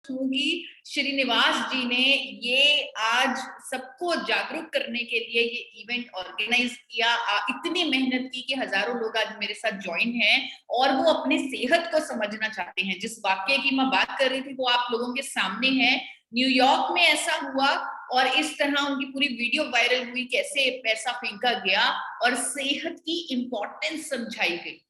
कि श्रीनिवास जी ने ये आज सबको जागरूक करने के लिए ये इवेंट ऑर्गेनाइज किया। इतनी मेहनत की कि हजारों लोग आज मेरे साथ ज्वाइन हैं और वो अपनी सेहत को समझना चाहते हैं। जिस वाक्य की मैं बात कर रही थी वो आप लोगों के सामने है। न्यूयॉर्क में ऐसा हुआ और इस तरह उनकी पूरी वीडियो वायरल हुई, कैसे पैसा फेंका गया और सेहत की इंपॉर्टेंस समझाई गई।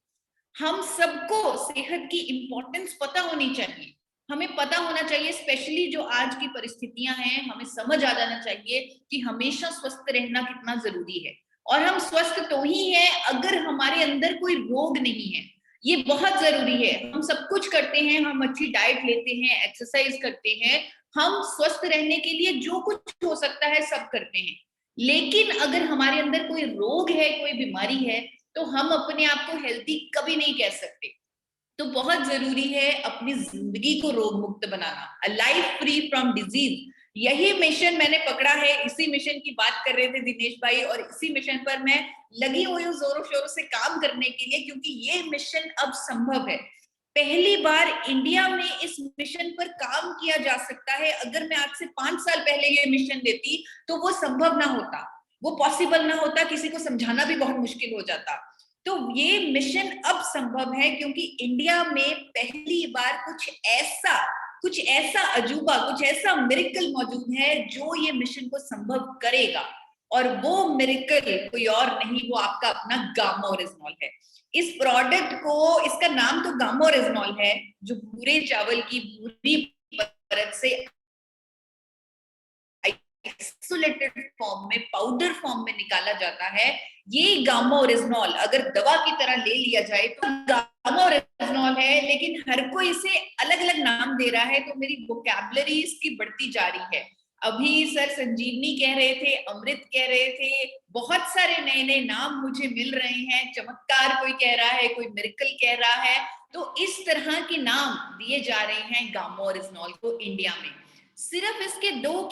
हम सबको सेहत की इंपॉर्टेंस पता होनी चाहिए। हमें पता होना चाहिए, स्पेशली जो आज की परिस्थितियां हैं, हमें समझ आ जाना चाहिए कि हमेशा स्वस्थ रहना कितना जरूरी है। और हम स्वस्थ तो ही हैं अगर हमारे अंदर कोई रोग नहीं है। ये बहुत जरूरी है। हम सब कुछ करते हैं, हम अच्छी डाइट लेते हैं, एक्सरसाइज करते हैं, हम स्वस्थ रहने के लिए जो कुछ हो सकता है सब करते हैं। लेकिन अगर हमारे अंदर कोई रोग है, कोई बीमारी है, तो हम अपने आप को हेल्दी कभी नहीं कह सकते। तो बहुत जरूरी है अपनी जिंदगी को रोग मुक्त बनाना, a life free from disease. यही मिशन मैंने पकड़ा है। इसी मिशन की बात कर रहे थे दिनेश भाई और इसी मिशन पर मैं लगी हुई हूँ जोरों शोरों से काम करने के लिए, क्योंकि ये मिशन अब संभव है। पहली बार इंडिया में इस मिशन पर काम किया जा सकता है। अगर मैं आज से 5 साल पहले ये मिशन देती तो वो संभव ना होता, वो पॉसिबल ना होता, किसी को समझाना भी बहुत मुश्किल हो जाता। तो ये मिशन अब संभव है क्योंकि इंडिया में पहली बार कुछ ऐसा अजूबा, कुछ ऐसा मिरेकल मौजूद है जो ये मिशन को संभव करेगा। और वो मिरेकल कोई और नहीं, वो आपका अपना गामोरेजनॉल है। इस प्रोडक्ट को, इसका नाम तो गामोरेजनॉल है, जो भूरे चावल की भूरी परत से आइसोलेटेड फॉर्म में, पाउडर फॉर्म में निकाला जाता है। ये गामा ओरिजिनॉल अगर दवा की तरह ले लिया जाए तो गामा ओरिजिनॉल है, लेकिन हर कोई इसे अलग अलग नाम दे रहा है। तो मेरी वोकैबुलरी इसकी बढ़ती जा रही है। अभी सर संजीवनी कह रहे थे, अमृत कह रहे थे, बहुत सारे नए नए नाम मुझे मिल रहे हैं। चमत्कार कोई कह रहा है, कोई मिरेकल कह रहा है। तो इस तरह के नाम दिए जा रहे हैं गामा ओरिजिनॉल को इंडिया में। सिर्फ इसके 2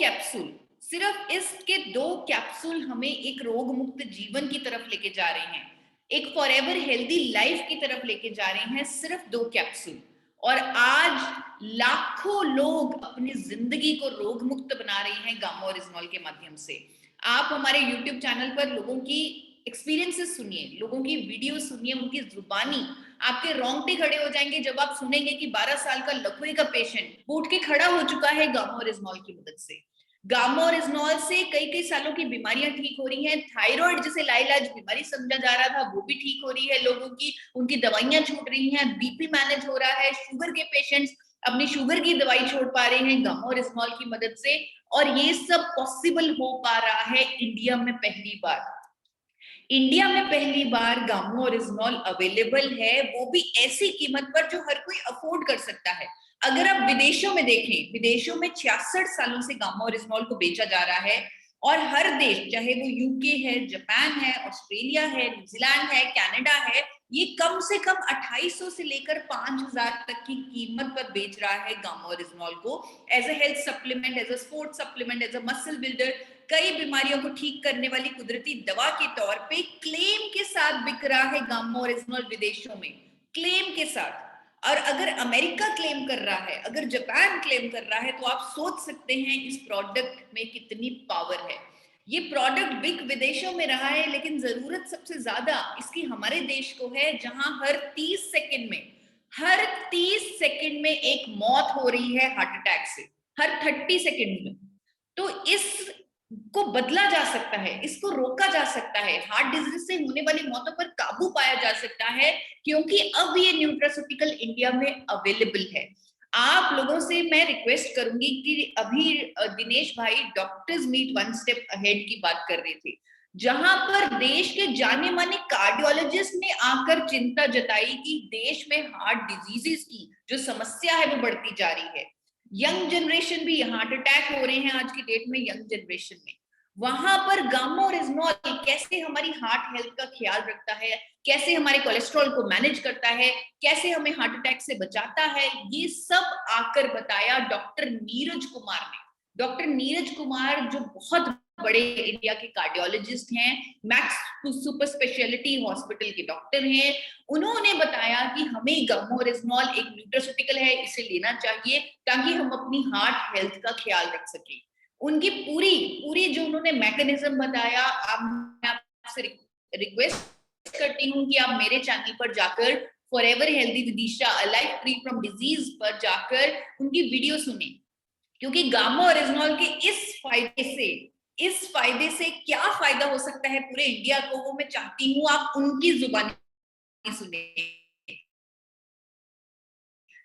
कैप्सूल हमें एक रोग मुक्त जीवन की तरफ लेके जा रहे हैं, एक फॉरएवर हेल्दी लाइफ की तरफ लेके जा रहे हैं, सिर्फ 2 कैप्सूल। और आज लाखों लोग अपनी जिंदगी को रोग मुक्त बना रहे हैं गामा ओरिजिनॉल के माध्यम से। आप हमारे यूट्यूब चैनल पर लोगों की एक्सपीरियंसेस सुनिए, लोगों की वीडियो सुनिए, उनकी जुबानी, आपके रोंगटे खड़े हो जाएंगे जब आप सुनेंगे कि 12 साल का लकवे का पेशेंट उठ के खड़ा हो चुका है गामा ओरिजिनॉल की मदद से। गामा ओरिजिनॉल से कई कई सालों की बीमारियां ठीक हो रही हैं। थायराइड जिसे लाइलाज बीमारी समझा जा रहा था वो भी ठीक हो रही है लोगों की, उनकी दवाइयां छूट रही हैं, बीपी मैनेज हो रहा है, शुगर के पेशेंट्स अपनी शुगर की दवाई छोड़ पा रहे हैं गामा ओरिजिनॉल की मदद से। और ये सब पॉसिबल हो पा रहा है इंडिया में पहली बार। इंडिया में पहली बार गामा ओरिजिनॉल अवेलेबल है, वो भी ऐसी कीमत पर जो हर कोई अफोर्ड कर सकता है। अगर आप विदेशों में देखें, विदेशों में 66 सालों से गामा ओरिजिनॉल को बेचा जा रहा है और हर देश, चाहे वो यूके है, जापान है, ऑस्ट्रेलिया है, न्यूजीलैंड है, कनाडा है, ये कम से कम 2800 से लेकर 5000 तक की कीमत पर बेच रहा है गामा ओरिजिनॉल को, as a health supplement, as a sports supplement, as a muscle builder, कई बीमारियों को ठीक करने वाली कुदरती दवा के तौर पे क्लेम के साथ बिक रहा है गामा ओरिजिनॉल विदेशों में, क्लेम के साथ। और अगर अमेरिका क्लेम कर रहा है, अगर जापान क्लेम कर रहा है, तो आप सोच सकते हैं इस प्रोडक्ट में कितनी पावर है। ये प्रोडक्ट बिक विदेशों में रहा है, लेकिन जरूरत सबसे ज्यादा इसकी हमारे देश को है, जहां हर 30 सेकंड में एक मौत हो रही है हार्ट अटैक से, हर 30 सेकंड में। तो इस को बदला जा सकता है, इसको रोका जा सकता है, हार्ट डिजीज से होने वाली मौतों पर काबू पाया जा सकता है, क्योंकि अब ये न्यूट्रास्यूटिकल इंडिया में अवेलेबल है। आप लोगों से मैं रिक्वेस्ट करूंगी कि अभी दिनेश भाई doctors meet one step ahead की बात कर रहे थे, जहां पर देश के जाने माने कार्डियोलॉजिस्ट ने आकर चिंता जताई कि देश में हार्ट डिजीजेस की जो समस्या है वो बढ़ती जा रही है। यंग जनरेशन भी हार्ट अटैक हो रहे हैं आज की डेट में, यंग जनरेशन में। वहां पर गामा ओरिजिनॉल कैसे हमारी हार्ट हेल्थ का ख्याल रखता है, कैसे हमारे कोलेस्ट्रॉल को मैनेज करता है, कैसे हमें हार्ट अटैक से बचाता है, ये सब आकर बताया डॉक्टर नीरज कुमार ने। डॉक्टर नीरज कुमार जो बहुत बड़े इंडिया के कार्डियोलॉजिस्ट हैं, मैक्स सुपर स्पेशलिटी हॉस्पिटल के डॉक्टर हैं, उन्होंने बताया कि हमें गामोरेजनॉल एक न्यूट्रास्यूटिकल है, इसे लेना चाहिए ताकि हम अपनी हार्ट हेल्थ का ख्याल रख सकें। उनकी पूरी पूरी जो उन्होंने मैकेनिज्म बताया, मैं आपसे रिक्वेस्ट करती हूँ कि आप मेरे चैनल पर जाकर forever healthy Vidisha a life free from disease पर जाकर उनकी वीडियो सुने, क्योंकि गामा ओरिजिनॉल के इस फायदे से क्या फायदा हो सकता है पूरे इंडिया को, वो मैं चाहती हूँ आप उनकी जुबानी सुने।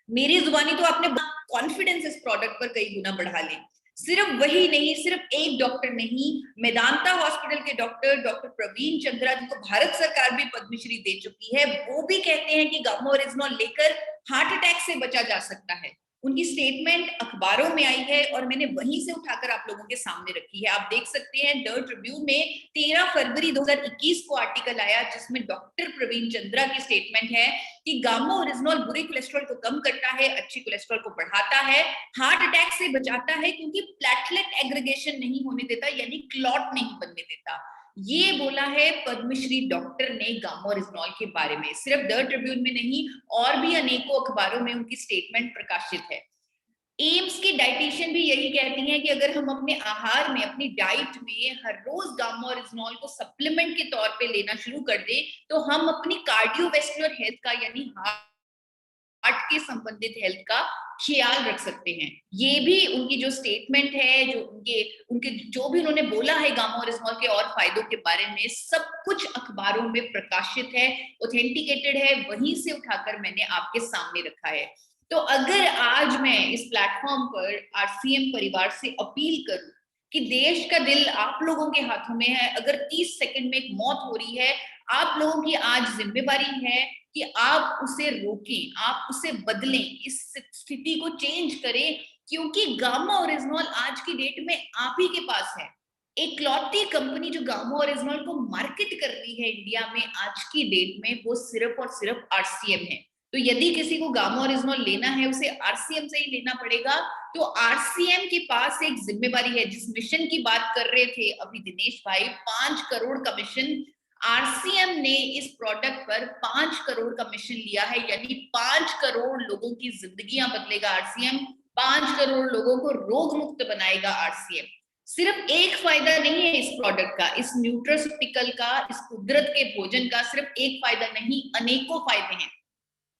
मेरी जुबानी तो आपने कॉन्फिडेंस इस प्रोडक्ट पर कई गुना बढ़ा ले। सिर्फ वही नहीं, सिर्फ एक डॉक्टर नहीं, मेदांता हॉस्पिटल के डॉक्टर प्रवीण चंद्रा, जिनको भारत सरकार भी पद्मश्री दे चुकी है, वो भी कहते हैं कि गामा ओरिजिनॉल लेकर हार्ट अटैक से बचा जा सकता है। उनकी स्टेटमेंट अखबारों में आई है और मैंने वहीं से उठाकर आप लोगों के सामने रखी है। आप देख सकते हैं द ट्रिब्यून में 13 फरवरी 2021 को आर्टिकल आया जिसमें डॉक्टर प्रवीण चंद्रा की स्टेटमेंट है कि गामा ओरिजिनॉल बुरे कोलेस्ट्रॉल को कम करता है, अच्छी कोलेस्ट्रॉल को बढ़ाता है, हार्ट अटैक से बचाता है क्योंकि प्लेटलेट एग्रीगेशन नहीं होने देता, यानी क्लॉट नहीं बनने देता। ये बोला है पद्मश्री डॉक्टर ने गामा ओरिजिनॉल के बारे में। सिर्फ द ट्रिब्यून में नहीं, और भी अनेकों अखबारों में उनकी स्टेटमेंट प्रकाशित है। एम्स की डाइटिशियन भी यही कहती हैं कि अगर हम अपने आहार में, अपनी डाइट में हर रोज गामा ओरिजिनॉल को सप्लीमेंट के तौर पे लेना शुरू कर दे तो हम अपनी कार्डियोवैस्कुलर हेल्थ का, यानी हार्ट के संबंधित हेल्थ का ख्याल रख सकते हैं। ये भी उनकी जो स्टेटमेंट है, जो उनके जो भी उन्होंने बोला है गामा ओरिजिनॉल के और फायदों के बारे में, सब कुछ अखबारों में प्रकाशित है, ऑथेंटिकेटेड है, वहीं से उठाकर मैंने आपके सामने रखा है। तो अगर आज मैं इस प्लेटफॉर्म पर आरसीएम परिवार से अपील करूं कि देश का दिल आप लोगों के हाथों में है, अगर 30 सेकंड में एक मौत हो रही है, आप लोगों की आज जिम्मेवारी है कि आप उसे रोकें, आप उसे बदलें, इस स्थिति को चेंज करें, क्योंकि गामा ओरिजिनॉल आज की डेट में आप ही के पास है। एक लौती कंपनी जो गामा ओरिजिनॉल को मार्केट कर रही है इंडिया में आज की डेट में, वो सिर्फ और सिर्फ आरसीएम है। तो यदि किसी को गामा ओरिजिनॉल लेना है, उसे आरसीएम से ही लेना पड़ेगा। तो आरसीएम के पास एक जिम्मेवारी है, जिस मिशन की बात कर रहे थे अभी दिनेश भाई, 5 करोड़ का मिशन, आरसीएम ने इस प्रोडक्ट पर 5 करोड़ का मिशन लिया है, यानी 5 करोड़ लोगों की जिंदगियां बदलेगा आरसीएम, 5 करोड़ लोगों को रोग मुक्त बनाएगा आरसीएम। सिर्फ एक फायदा नहीं है इस प्रोडक्ट का, इस न्यूट्रास्यूटिकल का, इस कुदरत के भोजन का सिर्फ एक फायदा नहीं, अनेकों फायदे हैं,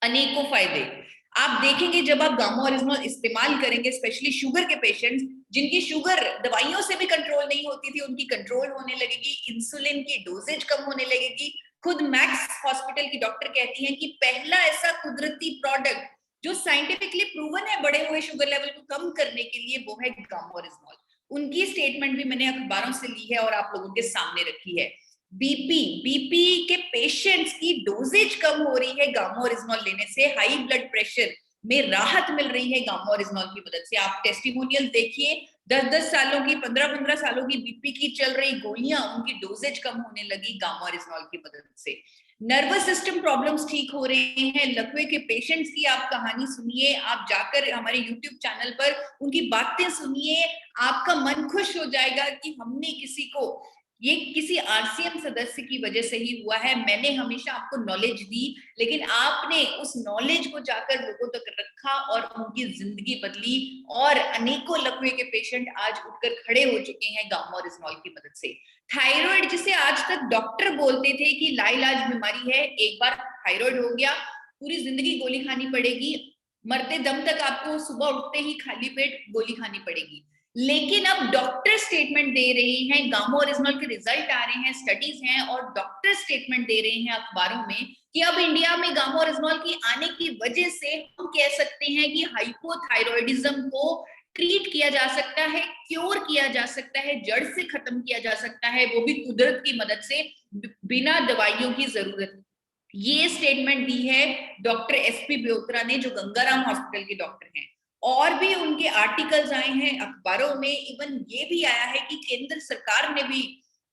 अनेकों फायदे। आप देखेंगे जब आप गामा ओरिजिनॉल इस्तेमाल करेंगे, स्पेशली शुगर के पेशेंट्स, जिनकी शुगर दवाइयों से भी कंट्रोल नहीं होती थी, उनकी कंट्रोल होने लगेगी, इंसुलिन की डोजेज कम होने लगेगी। खुद मैक्स हॉस्पिटल की डॉक्टर कहती हैं कि पहला ऐसा कुदरती प्रोडक्ट जो साइंटिफिकली प्रूवन है बड़े हुए शुगर लेवल को कम करने के लिए, वो है गामा ओरिजिनॉल। उनकी स्टेटमेंट भी मैंने अखबारों से ली है और आप लोगों के सामने रखी है। बीपी के पेशेंट्स की डोजेज कम हो रही है गामा ओरिजिनॉल लेने से, हाई ब्लड प्रेशर में राहत मिल रही है गामा ओरिजिनॉल की मदद से। आप टेस्टिमोनियल देखिए, 10-10 सालों की, 15-15 सालों की बीपी की चल रही गोलियां, उनकी डोजेज कम होने लगी गामा ओरिजिनॉल की मदद से। नर्वस सिस्टम प्रॉब्लम्स ठीक हो रहे हैं। लकवे के पेशेंट्स की आप कहानी सुनिए, आप जाकर हमारे यूट्यूब चैनल पर उनकी बातें सुनिए, आपका मन खुश हो जाएगा कि हमने किसी को, ये किसी आरसीएम सदस्य की वजह से ही हुआ है। मैंने हमेशा आपको नॉलेज दी, लेकिन आपने उस नॉलेज को जाकर लोगों तक रखा और उनकी जिंदगी बदली, और अनेकों लकवे के पेशेंट आज उठकर खड़े हो चुके हैं गामा ओरिजिनॉल की मदद से। थायराइड, जिसे आज तक डॉक्टर बोलते थे कि लाइलाज बीमारी है, एक बार थायराइड हो गया पूरी जिंदगी गोली खानी पड़ेगी, मरते दम तक आपको सुबह उठते ही खाली पेट गोली खानी पड़ेगी। लेकिन अब डॉक्टर स्टेटमेंट दे रहे हैं, गामा ओरिजिनल के रिजल्ट आ रहे हैं, स्टडीज हैं, और डॉक्टर स्टेटमेंट दे रहे हैं अखबारों में कि अब इंडिया में गामा ओरिजिनल की आने की वजह से हम कह सकते हैं कि हाइपोथायरॉयडिज्म को ट्रीट किया जा सकता है, क्योर किया जा सकता है, जड़ से खत्म किया जा सकता है, वो भी कुदरत की मदद से, बिना दवाइयों की जरूरत। ये स्टेटमेंट दी है डॉक्टर एसपी ब्योत्रा ने, जो गंगाराम हॉस्पिटल के डॉक्टर हैं। और भी उनके आर्टिकल्स आए हैं अखबारों में, इवन ये भी आया है कि केंद्र सरकार ने भी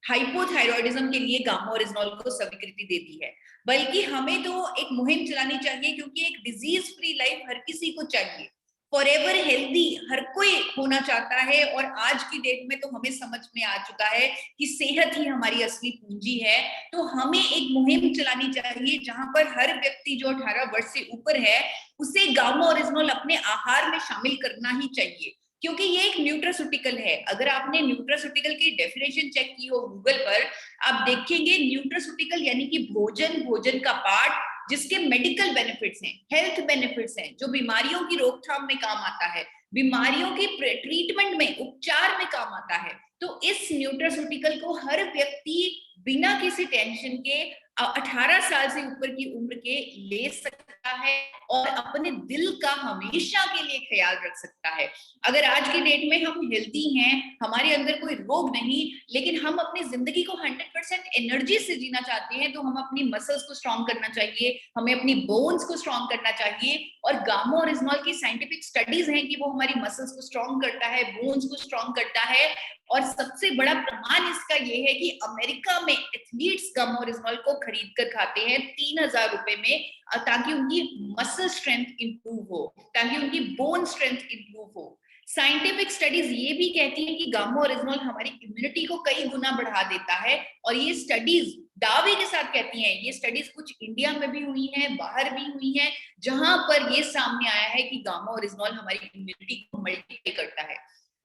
हाइपोथायरॉयडिज्म के लिए गामा ओरिजिनॉल को स्वीकृति दे दी है। बल्कि हमें तो एक मुहिम चलानी चाहिए, क्योंकि एक डिजीज फ्री लाइफ हर किसी को चाहिए। फॉरएवर हेल्दी हर कोई होना चाहता है, और आज की डेट में तो हमें समझ में आ चुका है कि सेहत ही हमारी असली पूंजी है। तो हमें एक मुहिम चलानी चाहिए जहां पर हर व्यक्ति जो 18 वर्ष से ऊपर है उसे गामा ओरिजिनल अपने आहार में शामिल करना ही चाहिए, क्योंकि ये एक न्यूट्रास्यूटिकल है। अगर आपने न्यूट्रास्यूटिकल की डेफिनेशन चेक की हो गूगल पर, आप देखेंगे न्यूट्रास्यूटिकल यानी कि भोजन, भोजन का पार्ट जिसके मेडिकल बेनिफिट्स हैं, हेल्थ बेनिफिट्स हैं, जो बीमारियों की रोकथाम में काम आता है, बीमारियों की ट्रीटमेंट में, उपचार में काम आता है। तो इस न्यूट्रास्यूटिकल को हर व्यक्ति बिना किसी टेंशन के 18 साल से ऊपर की उम्र के ले सकता है और अपने दिल का हमेशा के लिए ख्याल रख सकता है। अगर आज की डेट में हम हेल्दी हैं, हमारे अंदर कोई रोग नहीं, लेकिन हम अपनी जिंदगी को 100% एनर्जी से जीना चाहते हैं, तो हम अपनी मसल्स को स्ट्रॉन्ग करना चाहिए, हमें अपनी बोन्स को स्ट्रॉन्ग करना चाहिए। और गामा ओरिजिनल की साइंटिफिक स्टडीज हैं कि वो हमारी मसल्स को स्ट्रॉन्ग करता है, बोन्स को स्ट्रॉन्ग करता है। और सबसे बड़ा प्रमाण इसका ये है कि अमेरिका में एथलीट्स गामा ओरिजिनल को खरीद कर खाते हैं 3000 रुपए में, ताकि उनकी मसल स्ट्रेंथ इंप्रूव हो, ताकि उनकी बोन स्ट्रेंथ इंप्रूव हो। साइंटिफिक स्टडीज ये भी कहती हैं कि गामा ओरिजिनल हमारी इम्यूनिटी को कई गुना बढ़ा देता है, और ये स्टडीज दावे के साथ कहती हैं, ये स्टडीज कुछ इंडिया में भी हुई हैं, बाहर भी हुई हैं, जहां पर ये सामने आया है कि गामा ओरिजिनल हमारी इम्यूनिटी को मल्टीप्लाई करता है।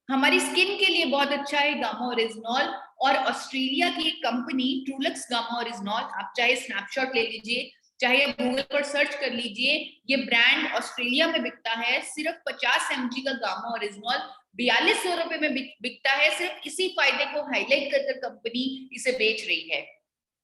हमारी स्किन के लिए बहुत अच्छा है गामा ओरिजिनल। और ऑस्ट्रेलिया की एक कंपनी ट्रूलक्स गामा ओरिजिनल, आप चाहे स्नैपशॉट ले लीजिए, चाहे गूगल पर सर्च कर लीजिए, ये ब्रांड ऑस्ट्रेलिया में बिकता है। सिर्फ 50 mg का गामा ओरिजिनल 4200 रुपए में बिकता है। सिर्फ इसी फायदे को हाईलाइट कर कंपनी इसे बेच रही है।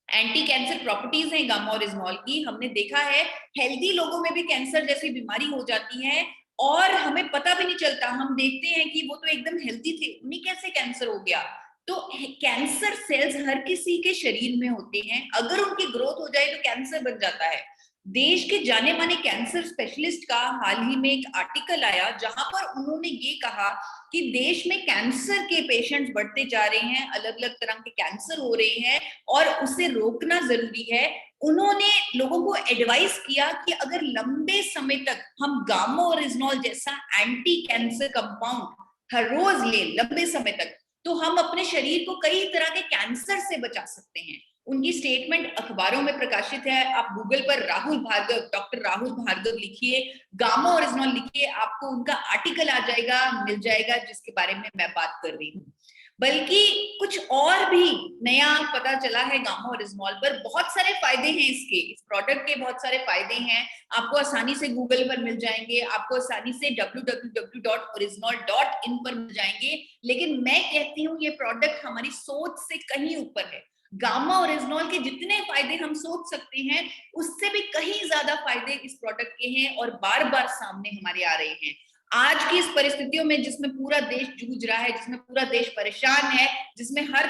एंटी कैंसर प्रॉपर्टीज हैं गामा ओरिजिनल की। हमने देखा है हेल्दी लोगों में भी कैंसर जैसी बीमारी हो जाती है और हमें पता भी नहीं चलता। हम देखते हैं कि वो तो एकदम हेल्दी थे, उन्हें कैसे कैंसर हो गया। तो कैंसर सेल्स हर किसी के शरीर में होते हैं, अगर उनकी ग्रोथ हो जाए तो कैंसर बन जाता है। देश के जाने माने कैंसर स्पेशलिस्ट का हाल ही में एक आर्टिकल आया जहां पर उन्होंने ये कहा कि देश में कैंसर के पेशेंट्स बढ़ते जा रहे हैं, अलग अलग तरह के कैंसर हो रहे हैं और उसे रोकना जरूरी है। उन्होंने लोगों को एडवाइस किया कि अगर लंबे समय तक हम गामा ओरिजिनल जैसा एंटी कैंसर कंपाउंड हर रोज ले लंबे समय तक, तो हम अपने शरीर को कई तरह के कैंसर से बचा सकते हैं। उनकी स्टेटमेंट अखबारों में प्रकाशित है। आप गूगल पर राहुल भार्गव, डॉक्टर राहुल भार्गव लिखिए, गामा ओरिजिनल लिखिए, आपको उनका आर्टिकल आ जाएगा, मिल जाएगा, जिसके बारे में मैं बात कर रही हूँ। बल्कि कुछ और भी नया पता चला है गामा ओरिजिनल पर। बहुत सारे फायदे हैं इसके, इस प्रोडक्ट के बहुत सारे फायदे हैं। आपको आसानी से गूगल पर मिल जाएंगे, आपको आसानी से www.original.in पर मिल जाएंगे। लेकिन मैं कहती हूँ ये प्रोडक्ट हमारी सोच से कहीं ऊपर है। गामा ओरिजिनल के जितने फायदे हम सोच सकते हैं उससे भी कहीं ज्यादा फायदे इस प्रोडक्ट के हैं और बार बार सामने हमारे आ रहे हैं। आज की इस परिस्थितियों में जिसमें पूरा देश जूझ रहा है, जिसमें पूरा देश परेशान है, जिसमें हर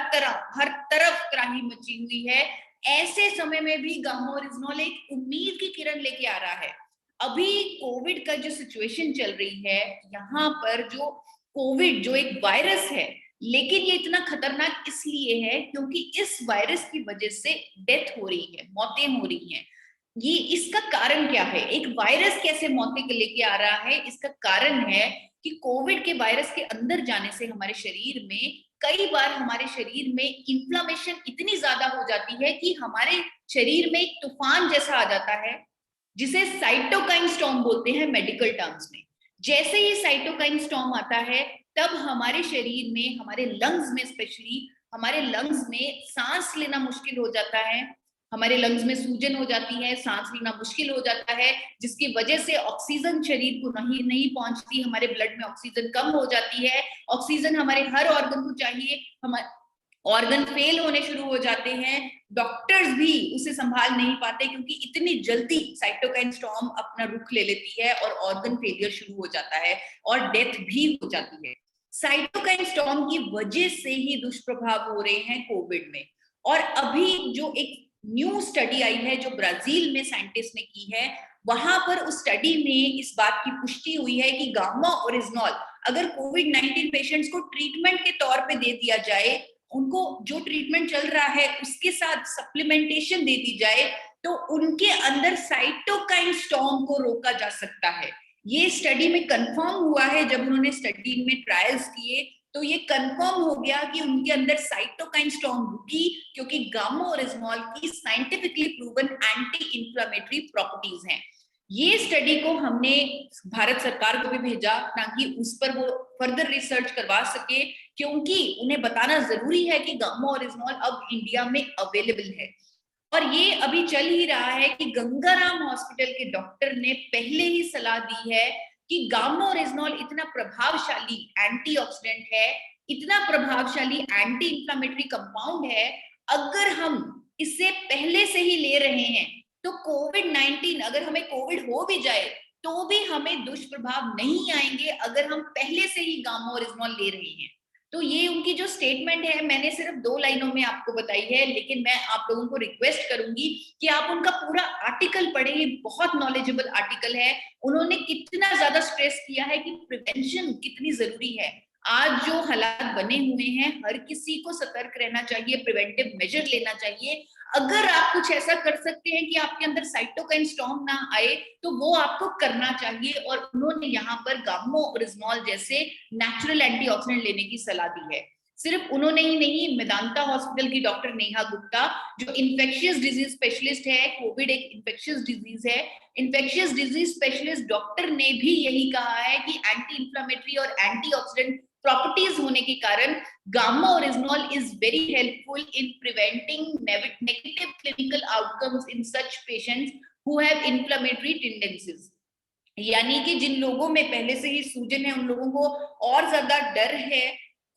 तरफ त्राही मची हुई है, ऐसे समय में भी गामा ओरिजिनल एक उम्मीद की किरण लेके आ रहा है। अभी कोविड का जो सिचुएशन चल रही है, यहाँ पर जो कोविड जो एक वायरस है, लेकिन ये इतना खतरनाक इसलिए है क्योंकि इस वायरस की वजह से डेथ हो रही है, मौतें हो रही हैं। ये इसका कारण क्या है? एक वायरस कैसे मौतें लेके आ रहा है? इसका कारण है कि कोविड के वायरस के अंदर जाने से हमारे शरीर में कई बार हमारे शरीर में इन्फ्लामेशन इतनी ज्यादा हो जाती है कि हमारे शरीर में एक तूफान जैसा आ जाता है, जिसे साइटोकाइन स्टॉर्म बोलते हैं मेडिकल टर्म्स में। जैसे ही साइटोकाइन स्टॉर्म आता है, तब हमारे शरीर में, हमारे लंग्स में, स्पेशली हमारे लंग्स में सांस लेना मुश्किल हो जाता है, हमारे लंग्स में सूजन हो जाती है, सांस लेना मुश्किल हो जाता है, जिसकी वजह से ऑक्सीजन शरीर को नहीं पहुंचती, हमारे ब्लड में ऑक्सीजन कम हो जाती है। ऑक्सीजन हमारे हर ऑर्गन को चाहिए, हमारे ऑर्गन फेल होने शुरू हो जाते हैं। डॉक्टर्स भी उसे संभाल नहीं पाते क्योंकि इतनी जल्दी साइटोकाइन स्टॉर्म अपना रुख ले लेती है और ऑर्गन फेलियर शुरू हो जाता है और डेथ भी हो जाती है। साइटोकाइन स्टॉर्म की वजह से ही दुष्प्रभाव हो रहे हैं कोविड में। और अभी जो एक न्यू स्टडी आई है जो ब्राजील में साइंटिस्ट ने की है, वहां पर उस स्टडी में इस बात की पुष्टि हुई है कि गामा ओरिजिनल अगर कोविड-19 पेशेंट्स को ट्रीटमेंट के तौर पे दे दिया जाए, उनको जो ट्रीटमेंट चल रहा है उसके साथ सप्लीमेंटेशन दे दी जाए, तो उनके अंदर साइटोकाइन स्टॉर्म को रोका जा सकता है। ये स्टडी में कंफर्म हुआ है, जब उन्होंने स्टडी में ट्रायल्स किए तो ये कंफर्म हो गया कि उनके अंदर साइटोकाइन स्टॉर्म रुकी, क्योंकि गामा ओरिजमॉल की scientifically proven anti inflammatory properties हैं। ये स्टडी को हमने भारत सरकार को भी भेजा ताकि उस पर वो फर्दर रिसर्च करवा सके, क्योंकि उन्हें बताना जरूरी है कि गामा ओरिजमॉल अब इंडिया में अवेलेबल है। और ये अभी चल ही रहा है कि गंगाराम हॉस्पिटल के डॉक्टर ने पहले ही सलाह दी है कि गामा ओरिजमॉल इतना प्रभावशाली एंटीऑक्सीडेंट है, इतना प्रभावशाली एंटी इंफ्लेमेटरी कंपाउंड है, अगर हम इससे पहले से ही ले रहे हैं तो कोविड-19, अगर हमें कोविड हो भी जाए तो भी हमें दुष्प्रभाव नहीं आएंगे अगर हम पहले से ही गामा ओरिजमॉल ले रहे हैं। तो ये उनकी जो स्टेटमेंट है मैंने सिर्फ 2 लाइनों में आपको बताई है, लेकिन मैं आप लोगों को रिक्वेस्ट करूंगी कि आप उनका पूरा आर्टिकल पढ़ें, ये बहुत नॉलेजेबल आर्टिकल है। उन्होंने कितना ज्यादा स्ट्रेस किया है कि प्रिवेंशन कितनी जरूरी है। आज जो हालात बने हुए हैं, हर किसी को सतर्क रहना चाहिए, प्रिवेंटिव मेजर लेना चाहिए। अगर आप कुछ ऐसा कर सकते हैं कि आपके अंदर साइटोकाइन स्टॉर्म ना आए तो वो आपको करना चाहिए, और उन्होंने यहाँ पर गामा ओरिजमॉल जैसे नेचुरल एंटीऑक्सीडेंट लेने की सलाह दी है। सिर्फ उन्होंने ही नहीं, मेदांता हॉस्पिटल की डॉक्टर नेहा गुप्ता जो इन्फेक्शियस डिजीज स्पेशलिस्ट है, कोविड एक इन्फेक्शियस डिजीज है, इन्फेक्शियस डिजीज स्पेशलिस्ट डॉक्टर ने भी यही कहा है कि एंटी इंफ्लेमेटरी और एंटीऑक्सीडेंट प्रॉपर्टीज होने के कारण gamma ओरिजमॉल is very helpful in preventing negative clinical outcomes in such patients who have inflammatory tendencies। यानी कि जिन लोगों में पहले से ही सूजन है, उन लोगों को और ज्यादा डर है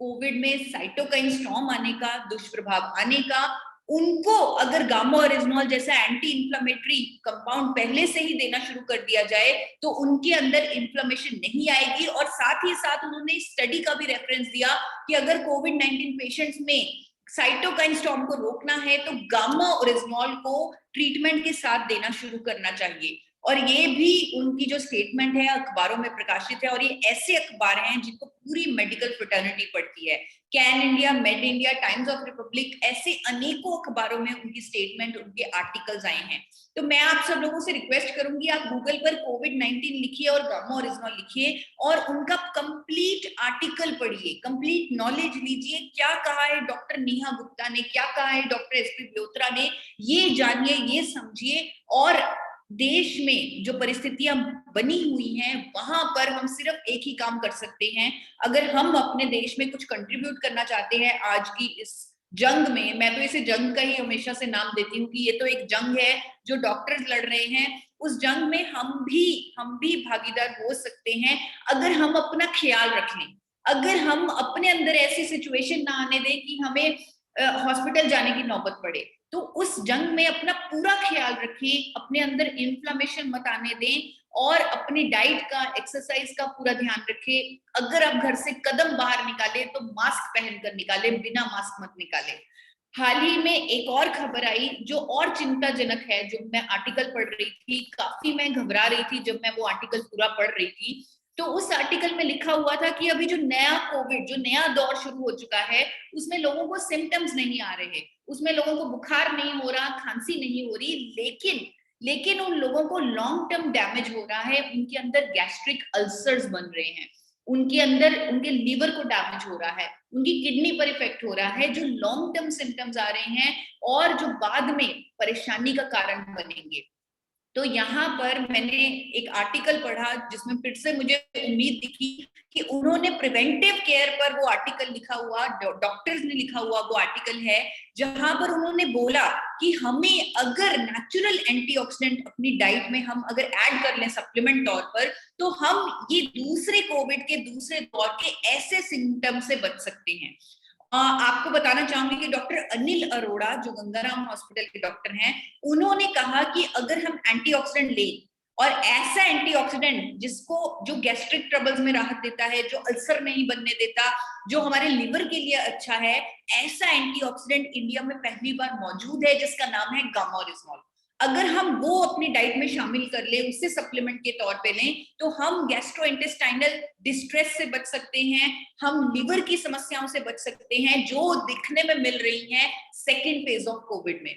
कोविड में साइटोकाइन स्टॉर्म आने का, दुष्प्रभाव आने का, उनको अगर गामा ओरिजमॉल जैसा एंटी इंफ्लेमेटरी कंपाउंड पहले से ही देना शुरू कर दिया जाए तो उनके अंदर इंफ्लेमेशन नहीं आएगी। और साथ ही साथ उन्होंने स्टडी का भी रेफरेंस दिया कि अगर कोविड-19 पेशेंट्स में साइटोकाइन स्टॉर्म को रोकना है तो गामा ओरिजमॉल को ट्रीटमेंट के साथ देना शुरू करना चाहिए। और ये भी उनकी जो स्टेटमेंट है अखबारों में प्रकाशित है, और ये ऐसे अखबार हैं जिनको पूरी मेडिकल फ्रेटर्निटी पढ़ती है। Can India, made India, times of Republic, ऐसे अनेकों अखबारों में उनकी स्टेटमेंट, उनके आर्टिकल्स आए हैं। तो मैं आप सब लोगों से रिक्वेस्ट करूंगी, आप गूगल पर कोविड-19 लिखिए और गामा ओरिजमॉल लिखिए और उनका कंप्लीट आर्टिकल पढ़िए, कंप्लीट नॉलेज लीजिए, क्या कहा है डॉक्टर नेहा गुप्ता ने, क्या कहा है डॉक्टर एसपी ब्योत्रा ने, ये जानिए, ये समझिए। और देश में जो परिस्थितियां बनी हुई हैं वहां पर हम सिर्फ एक ही काम कर सकते हैं, अगर हम अपने देश में कुछ कंट्रीब्यूट करना चाहते हैं आज की इस जंग में। मैं तो इसे जंग का ही हमेशा से नाम देती हूँ कि ये तो एक जंग है जो डॉक्टर्स लड़ रहे हैं, उस जंग में हम भी भागीदार हो सकते हैं अगर हम अपना ख्याल रख लें, अगर हम अपने अंदर ऐसी सिचुएशन ना आने दें कि हमें हॉस्पिटल जाने की नौबत पड़े। तो उस जंग में अपना पूरा ख्याल रखें, अपने अंदर इन्फ्लेमेशन मत आने दें और अपनी डाइट का, एक्सरसाइज का पूरा ध्यान रखें। अगर आप घर से कदम बाहर निकाले तो मास्क पहनकर निकाले, बिना मास्क मत निकाले। हाल ही में एक और खबर आई जो और चिंताजनक है, जो मैं आर्टिकल पढ़ रही थी, काफी मैं घबरा रही थी जब मैं वो आर्टिकल पूरा पढ़ रही थी। तो उस आर्टिकल में लिखा हुआ था कि अभी जो नया कोविड, जो नया दौर शुरू हो चुका है, उसमें लोगों को सिम्टम्स नहीं आ रहे, उसमें लोगों को बुखार नहीं हो रहा, खांसी नहीं हो रही, लेकिन उन लोगों को लॉन्ग टर्म डैमेज हो रहा है, उनके अंदर गैस्ट्रिक अल्सर्स बन रहे हैं, उनके अंदर उनके लीवर को डैमेज हो रहा है, उनकी किडनी पर इफेक्ट हो रहा है, जो लॉन्ग टर्म सिम्टम्स आ रहे हैं और जो बाद में परेशानी का कारण बनेंगे। तो यहाँ पर मैंने एक आर्टिकल पढ़ा जिसमें फिर से मुझे उम्मीद दिखी कि उन्होंने प्रिवेंटिव केयर पर वो आर्टिकल लिखा हुआ, डॉक्टर्स ने लिखा हुआ वो आर्टिकल है, जहां पर उन्होंने बोला कि हमें अगर नेचुरल एंटीऑक्सीडेंट अपनी डाइट में हम अगर ऐड कर लें सप्लीमेंट तौर पर, तो हम ये दूसरे कोविड के दूसरे दौर के ऐसे सिम्टम से बच सकते हैं। आपको बताना चाहूंगी कि डॉक्टर अनिल अरोड़ा जो गंगाराम हॉस्पिटल के डॉक्टर हैं, उन्होंने कहा कि अगर हम एंटीऑक्सीडेंट लें और ऐसा एंटीऑक्सीडेंट जिसको, जो गैस्ट्रिक ट्रबल्स में राहत देता है, जो अल्सर नहीं बनने देता, जो हमारे लिवर के लिए अच्छा है, ऐसा एंटीऑक्सीडेंट इंडिया में पहली बार मौजूद है जिसका नाम है गामा ओरिजमॉल। अगर हम वो अपनी डाइट में शामिल कर ले, उससे सप्लीमेंट के तौर पे लें, तो हम गैस्ट्रोइंटेस्टाइनल डिस्ट्रेस से बच सकते हैं, हम लिवर की समस्याओं से बच सकते हैं जो दिखने में मिल रही हैं सेकेंड फेज ऑफ कोविड में।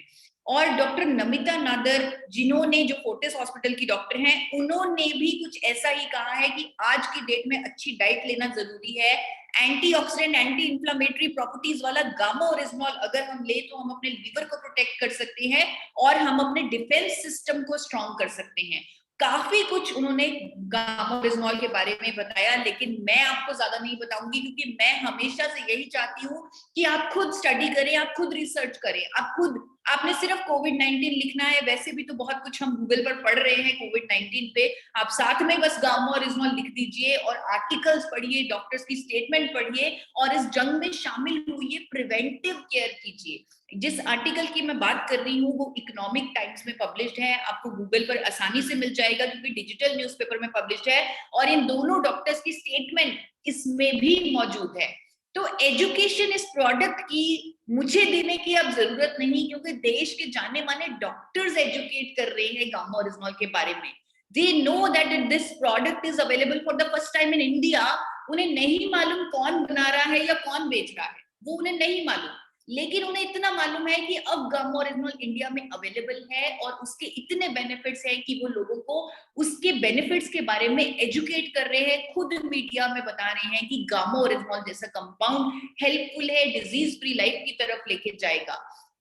और डॉक्टर नमिता नादर, जिन्होंने जो फोर्टिस हॉस्पिटल की डॉक्टर हैं, उन्होंने भी कुछ ऐसा ही कहा है कि आज की डेट में अच्छी डाइट लेना जरूरी है। एंटीऑक्सीडेंट, एंटी इंफ्लेमेटरी प्रॉपर्टीज वाला गामा ओरिजिनॉल अगर हम ले तो हम अपने लीवर को प्रोटेक्ट कर सकते हैं और हम अपने डिफेंस सिस्टम को स्ट्रॉन्ग कर सकते हैं। काफी कुछ उन्होंने गामा ओरिजिनॉल के बारे में बताया, लेकिन मैं आपको ज्यादा नहीं बताऊंगी क्योंकि मैं हमेशा से यही चाहती हूँ कि आप खुद स्टडी करें, आप खुद रिसर्च करें, आप खुद, आपने सिर्फ कोविड-19 लिखना है, वैसे भी तो बहुत कुछ हम गूगल पर पढ़ रहे हैं कोविड-19 पे, आप साथ में बस गामा ओरिजिनॉल लिख दीजिए और आर्टिकल्स पढ़िए, डॉक्टर्स की स्टेटमेंट पढ़िए और इस जंग में शामिल हुई प्रिवेंटिव केयर कीजिए। जिस आर्टिकल की मैं बात कर रही हूँ वो इकोनॉमिक टाइम्स में पब्लिश्ड है, आपको गूगल पर आसानी से मिल जाएगा क्योंकि डिजिटल न्यूज़पेपर में पब्लिश्ड है और इन दोनों डॉक्टर्स की स्टेटमेंट इसमें भी मौजूद है। तो एजुकेशन इस प्रोडक्ट की मुझे देने की अब जरूरत नहीं, क्योंकि देश के जाने माने डॉक्टर्स एजुकेट कर रहे हैं गामा ओरिजिनॉल के बारे में। They know that this product is available for the first time in India. उन्हें नहीं मालूम कौन बना रहा है या कौन बेच रहा है, वो उन्हें नहीं मालूम, लेकिन उन्हें इतना मालूम है कि अब गामा ओरिजिनॉल इंडिया में अवेलेबल है और उसके इतने बेनिफिट्स हैं कि वो लोगों को उसके बेनिफिट्स के बारे में एजुकेट कर रहे हैं, खुद मीडिया में बता रहे हैं कि गामा ओरिजिनॉल जैसा कंपाउंड हेल्पफुल है, डिजीज फ्री लाइफ की तरफ लेके जाएगा।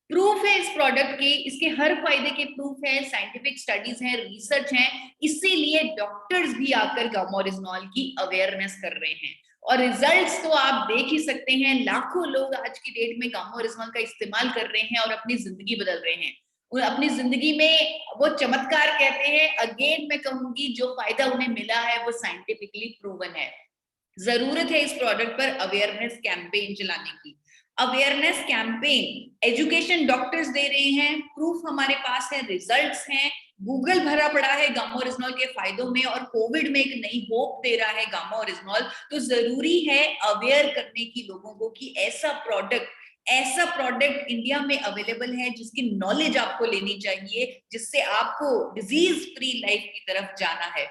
प्रूफ है इस प्रोडक्ट के, इसके हर फायदे के प्रूफ है, साइंटिफिक स्टडीज हैं, रिसर्च है, इसीलिए डॉक्टर्स भी आकर गामा ओरिजिनॉल की अवेयरनेस कर रहे हैं और रिजल्ट्स तो आप देख ही सकते हैं। लाखों लोग आज की डेट में गामा ओरिजिनॉल का इस्तेमाल कर रहे हैं और अपनी जिंदगी बदल रहे हैं। अपनी जिंदगी में वो चमत्कार कहते हैं, अगेन मैं कहूंगी जो फायदा उन्हें मिला है वो साइंटिफिकली प्रूवन है। जरूरत है इस प्रोडक्ट पर अवेयरनेस कैंपेन चलाने की। Awareness campaign education doctors they रहे हैं, प्रूफ हमारे पास है, रिजल्ट्स हैं, गूगल भरा पड़ा है गामा ओरिजिनॉल के फायदों में और कोविड में एक नई होप दे रहा है गामा ओरिजिनॉल। तो जरूरी है अवेयर करने की लोगों को कि ऐसा प्रोडक्ट इंडिया में अवेलेबल है जिसकी नॉलेज आपको लेनी चाहिए, जिससे आपको डिजीज फ्री लाइफ की तरफ जाना है।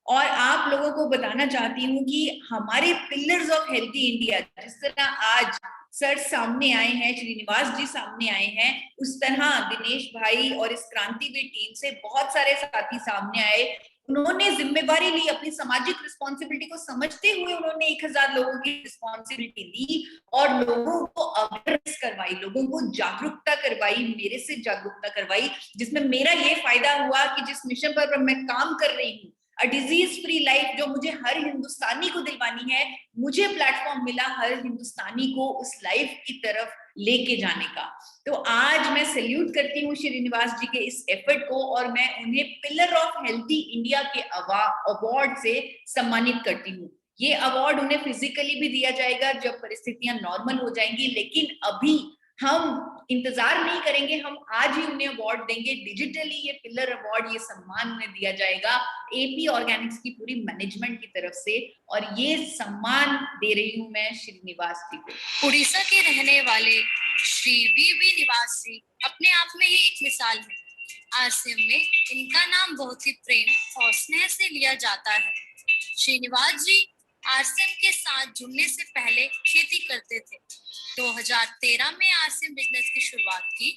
और आप लोगों को बताना चाहती हूँ कि हमारे पिलर्स ऑफ हेल्थी इंडिया, जिस तरह आज सर सामने आए हैं, श्रीनिवास जी सामने आए हैं, उस तरह दिनेश भाई और इस क्रांतिवीर टीम से बहुत सारे साथी सामने आए। उन्होंने जिम्मेवारी ली, अपनी सामाजिक रिस्पॉन्सिबिलिटी को समझते हुए उन्होंने 1000 लोगों की रिस्पॉन्सिबिलिटी ली और लोगों को अवेयरनेस करवाई, लोगों को जागरूकता करवाई, मेरे से जागरूकता करवाई, जिसमें मेरा ये फायदा हुआ कि जिस मिशन पर मैं काम कर रही हूँ, अ डिजीज फ्री लाइफ, जो मुझे हर हिंदुस्तानी को दिलवानी है, मुझे प्लेटफॉर्म मिला हर हिंदुस्तानी को उस लाइफ की तरफ लेके जाने का। तो आज मैं सैल्यूट करती हूँ श्रीनिवास जी के इस एफर्ट को और मैं उन्हें पिलर ऑफ हेल्थी इंडिया के अवार्ड से सम्मानित करती हूँ। ये अवार्ड उन्हें फिजिकली भी दिया जाएगा जब परिस्थितियां नॉर्मल हो जाएंगी, लेकिन अभी हम इंतजार नहीं करेंगे, हम आज ही उन्हें अवार्ड देंगे। डिजिटली ये पिलर अवार्ड, ये सम्मान उन्हें दिया जाएगा एपी ऑर्गेनिक्स की पूरी मैनेजमेंट की तरफ से, और ये सम्मान दे रही हूं मैं श्रीनिवास जी को। उड़ीसा के रहने वाले श्री वी निवास जी अपने आप में ही एक मिसाल है। आरसीएम में इनका नाम बहुत ही प्रेम और स्नेह से लिया जाता है। श्रीनिवास जी आरसीएम के साथ जुड़ने से पहले खेती करते थे। 2013 में आरसीएम बिजनेस की शुरुआत की।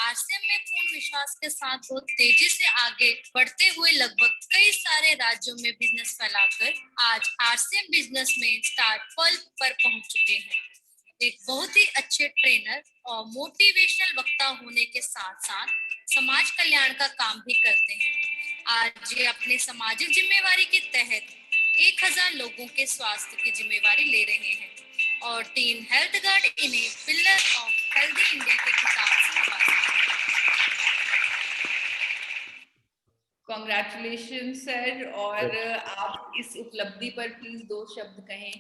आरसीएम में पूर्ण विश्वास के साथ बहुत तेजी से आगे बढ़ते हुए लगभग कई सारे राज्यों में बिजनेस फैलाकर आज आरसीएम बिजनेस में स्टार पल पर पहुंच चुके हैं। एक बहुत ही अच्छे ट्रेनर और मोटिवेशनल वक्ता होने के साथ साथ समाज कल्याण का काम भी करते हैं। आज ये अपनी सामाजिक जिम्मेवारी के तहत 1000 लोगों के स्वास्थ्य की जिम्मेवारी ले रहे हैं और टीम हेल्थ गार्ड इन्हें पिलर ऑफ हेल्दी इंडिया के खिताब से नवाजा। कांग्रेचुलेशन सर, और आप इस उपलब्धि पर प्लीज 2 शब्द कहें।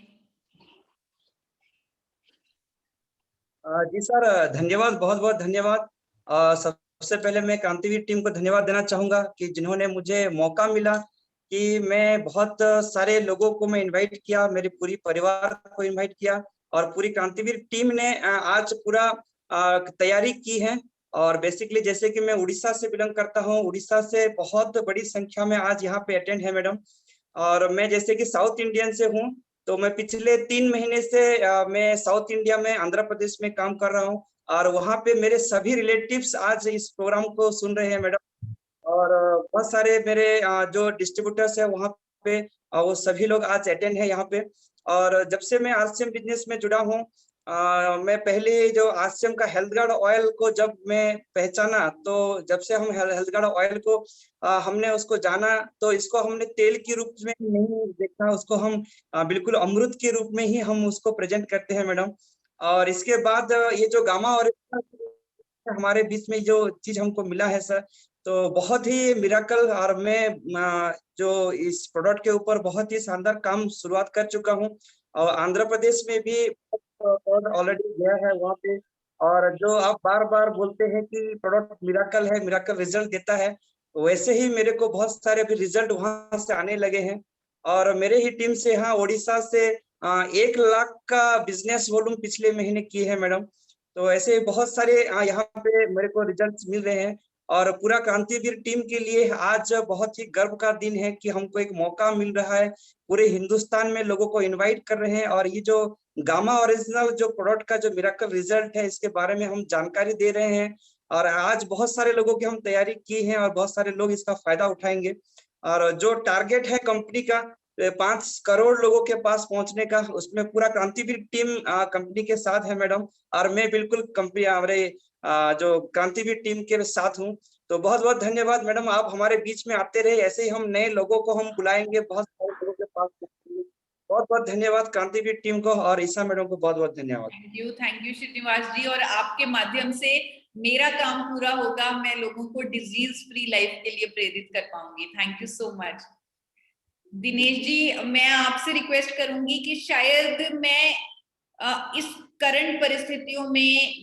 जी सर, धन्यवाद, बहुत बहुत धन्यवाद। सबसे पहले मैं क्रांतिवीर टीम को धन्यवाद देना चाहूंगा कि जिन्होंने मुझे मौका मिला कि मैं बहुत सारे लोगों को मैं इनवाइट किया, मेरे पूरी परिवार को इनवाइट किया और पूरी क्रांतिवीर टीम ने आज पूरा तैयारी की है। और बेसिकली जैसे कि मैं उड़ीसा से बिलोंग करता हूँ, उड़ीसा से बहुत बड़ी संख्या में आज यहाँ पे अटेंड है मैडम। और मैं जैसे कि साउथ इंडियन से हूँ, तो मैं पिछले 3 महीने से मैं साउथ इंडिया में आंध्र प्रदेश में काम कर रहा हूँ। और वहाँ पे मेरे सभी रिलेटिव्स आज इस प्रोग्राम को सुन रहे हैं मैडम। और बहुत सारे मेरे जो डिस्ट्रीब्यूटर्स है वहाँ पे वो सभी लोग आज अटेंड है यहाँ पे। और जब से मैं आरसीएम बिजनेस में जुड़ा हूँ, मैं पहले जो आरसीएम का हेल्थ गार्ड ऑयल को जब मैं पहचाना, तो जब से हम हेल्थ गार्ड ऑयल को हमने उसको जाना, तो इसको हमने तेल के रूप में नहीं देखा, उसको हम बिल्कुल अमृत के रूप में ही हम उसको प्रेजेंट करते हैं मैडम। और इसके बाद ये जो गामा और हमारे बीच में जो चीज हमको मिला है सर, तो बहुत ही मिराकल। और मैं जो इस प्रोडक्ट के ऊपर बहुत ही शानदार काम शुरुआत कर चुका हूँ। और आंध्र प्रदेश में भी प्रोडक्ट ऑलरेडी गया है वहाँ पे। और जो आप बार बार बोलते हैं कि प्रोडक्ट मिराकल है, मिराकल रिजल्ट देता है, वैसे ही मेरे को बहुत सारे अभी रिजल्ट वहां से आने लगे हैं। और मेरे ही टीम से यहाँ उड़ीसा से 1 लाख का बिजनेस वॉल्यूम पिछले महीने किए हैं मैडम। तो ऐसे बहुत सारे यहाँ पे मेरे को रिजल्ट्स मिल रहे हैं। और पूरा क्रांतिवीर टीम के लिए आज बहुत ही गर्व का दिन है कि हमको एक मौका मिल रहा है, पूरे हिंदुस्तान में लोगों को इनवाइट कर रहे हैं, और ये जो गामा ओरिजिनल जो प्रोडक्ट का जो मिराकल रिजल्ट है, इसके बारे में हम जानकारी दे रहे हैं। और आज बहुत सारे लोगों की हम तैयारी की है और बहुत सारे लोग इसका फायदा उठाएंगे। और जो टारगेट है कंपनी का 5 करोड़ लोगों के पास पहुंचने का, उसमें पूरा क्रांतिवीर टीम कंपनी के साथ है मैडम। और मैं बिल्कुल कंपनी हमारे जो क्रांतिवीर टीम के साथ हूँ। तो बहुत बहुत धन्यवाद मैडम, आप हमारे बीच में आते रहे, ऐसे ही हम नए लोगों को हम बुलाएंगे बहुत सारे लोगों के पास पहुंचेंगे। बहुत बहुत धन्यवाद क्रांतिवीर टीम को और ईसा मैडम को बहुत बहुत धन्यवाद। थैंक यू श्रीनिवास जी। और आपके माध्यम से मेरा काम पूरा होगा, मैं लोगों को डिजीज फ्री लाइफ के लिए प्रेरित कर पाऊंगी। Thank you so much. Dinesh ji, मैं आपसे रिक्वेस्ट करूंगी कि शायद मैं इस करंट परिस्थितियों में